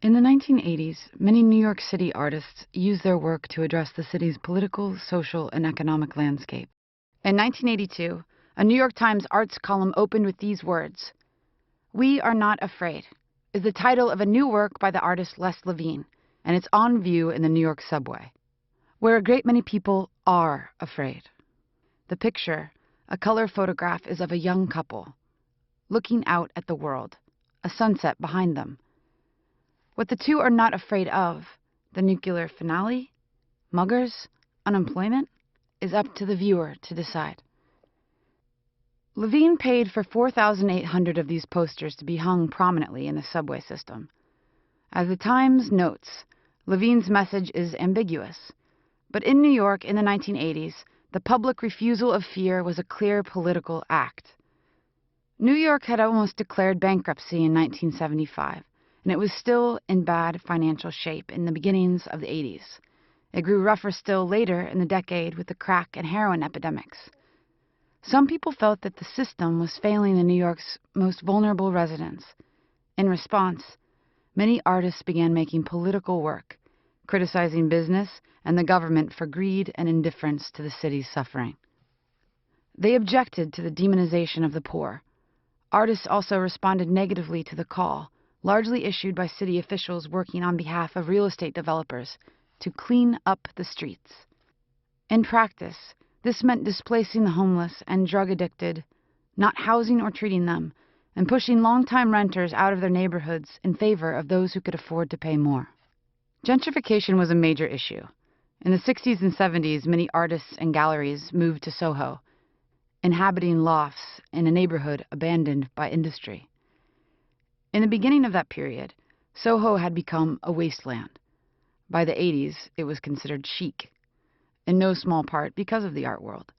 In the 1980s, many New York City artists used their work to address the city's political, social, and economic landscape. In 1982, a New York Times arts column opened with these words: "We Are Not Afraid" is the title of a new work by the artist Les Levine, and it's on view in the New York subway, where a great many people are afraid. The picture, a color photograph, is of a young couple, looking out at the world, a sunset behind them. What the two are not afraid of, the nuclear finale, muggers, unemployment, is up to the viewer to decide. Levine paid for 4,800 of these posters to be hung prominently in the subway system. As the Times notes, Levine's message is ambiguous, but in New York in the 1980s, the public refusal of fear was a clear political act. New York had almost declared bankruptcy in 1975, and it was still in bad financial shape in the beginnings of the 80s. It grew rougher still later in the decade with the crack and heroin epidemics. Some people felt that the system was failing the New York's most vulnerable residents. In response, many artists began making political work, criticizing business and the government for greed and indifference to the city's suffering. They objected to the demonization of the poor. Artists also responded negatively to the call, largely issued by city officials working on behalf of real estate developers, to clean up the streets. In practice, this meant displacing the homeless and drug-addicted, not housing or treating them, and pushing longtime renters out of their neighborhoods in favor of those who could afford to pay more. Gentrification was a major issue. In the 60s and 70s, many artists and galleries moved to Soho, inhabiting lofts in a neighborhood abandoned by industry. In the beginning of that period, Soho had become a wasteland. By the 80s, it was considered chic, in no small part because of the art world.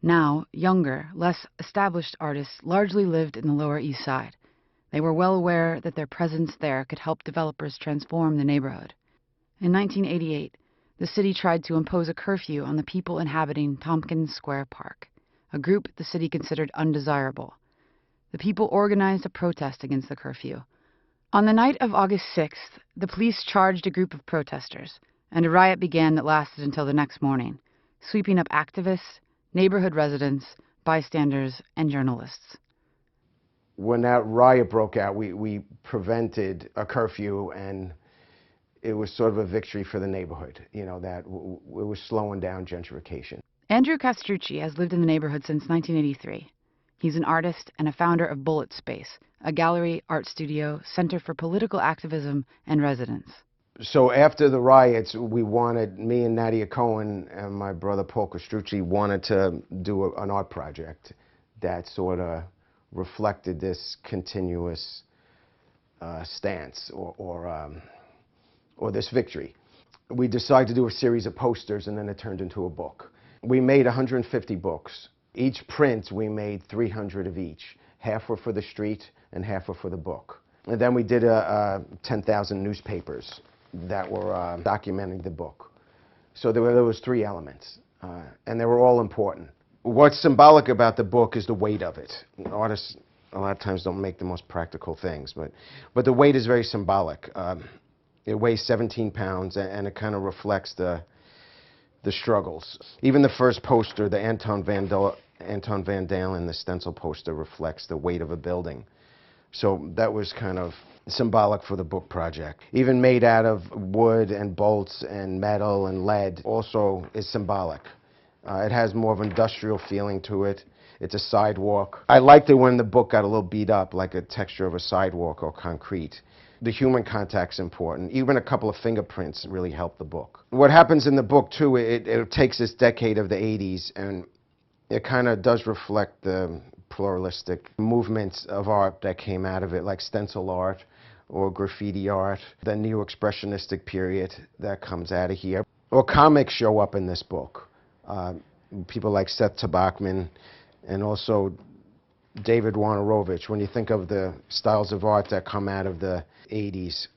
Now, younger, less established artists largely lived in the Lower East Side. They were well aware that their presence there could help developers transform the neighborhood. In 1988, the city tried to impose a curfew on the people inhabiting Tompkins Square Park, a group the city considered undesirable. The people organized a protest against the curfew. On the night of August 6th, the police charged a group of protesters, and a riot began that lasted until the next morning, sweeping up activists, neighborhood residents, bystanders, and journalists. When that riot broke out, we prevented a curfew, and it was sort of a victory for the neighborhood, that it was slowing down gentrification. Andrew Castrucci has lived in the neighborhood since 1983. He's an artist and a founder of Bullet Space, a gallery, art studio, center for political activism and residence. So after the riots, me and Nadia Cohen and my brother Paul Castrucci wanted to do an art project that sort of reflected this continuous stance or this victory. We decided to do a series of posters, and then it turned into a book. We made 150 books. Each print, we made 300 of each. Half were for the street and half were for the book. And then we did 10,000 newspapers that were documenting the book. So there were those three elements, and they were all important. What's symbolic about the book is the weight of it. Artists a lot of times don't make the most practical things, but the weight is very symbolic. It weighs 17 pounds, and it kind of reflects the struggles. Even the first poster, the Anton Van Dalen, the stencil poster, reflects the weight of a building. So that was kind of symbolic for the book project. Even made out of wood and bolts and metal and lead also is symbolic. It has more of an industrial feeling to it. It's a sidewalk. I liked it when the book got a little beat up, like a texture of a sidewalk or concrete. The human contact's important. Even a couple of fingerprints really help the book. What happens in the book, too, it takes this decade of the 80s, and it kind of does reflect the pluralistic movements of art that came out of it, like stencil art or graffiti art, the neo-expressionistic period that comes out of here. Or comics show up in this book. People like Seth Tabachman and also David Wojnarowicz. When you think of the styles of art that come out of the 80s,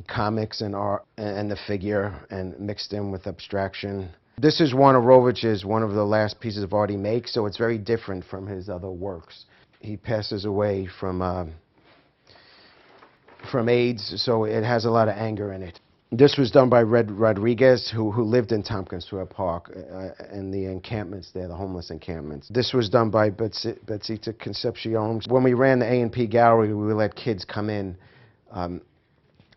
comics and art and the figure and mixed in with abstraction. This is Wojnarowicz's one of the last pieces of art he makes, so it's very different from his other works. He passes away from from AIDS, so it has a lot of anger in it. This was done by Red Rodriguez, who lived in Tompkins Square Park, in the encampments there, the homeless encampments. This was done by Betsy Concepcion. When we ran the A&P gallery, we let kids come in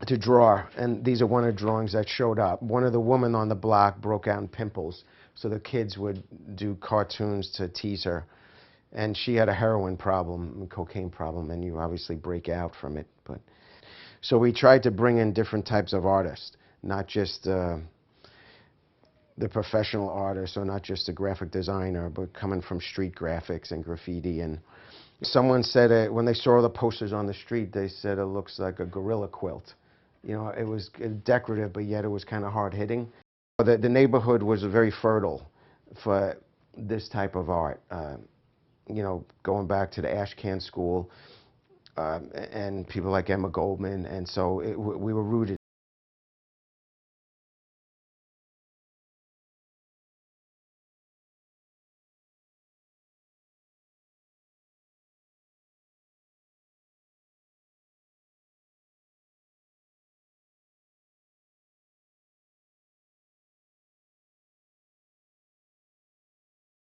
to draw, and these are one of the drawings that showed up. One of the women on the block broke out in pimples, so the kids would do cartoons to tease her. And she had a heroin problem, a cocaine problem, and you obviously break out from it. So we tried to bring in different types of artists, not just the professional artist, or not just a graphic designer, but coming from street graphics and graffiti. And someone said, when they saw the posters on the street, they said it looks like a gorilla quilt. You know, it was decorative, but yet it was kind of hard-hitting. The neighborhood was very fertile for this type of art. You know, going back to the Ashcan School, and people like Emma Goldman, and so we were rooted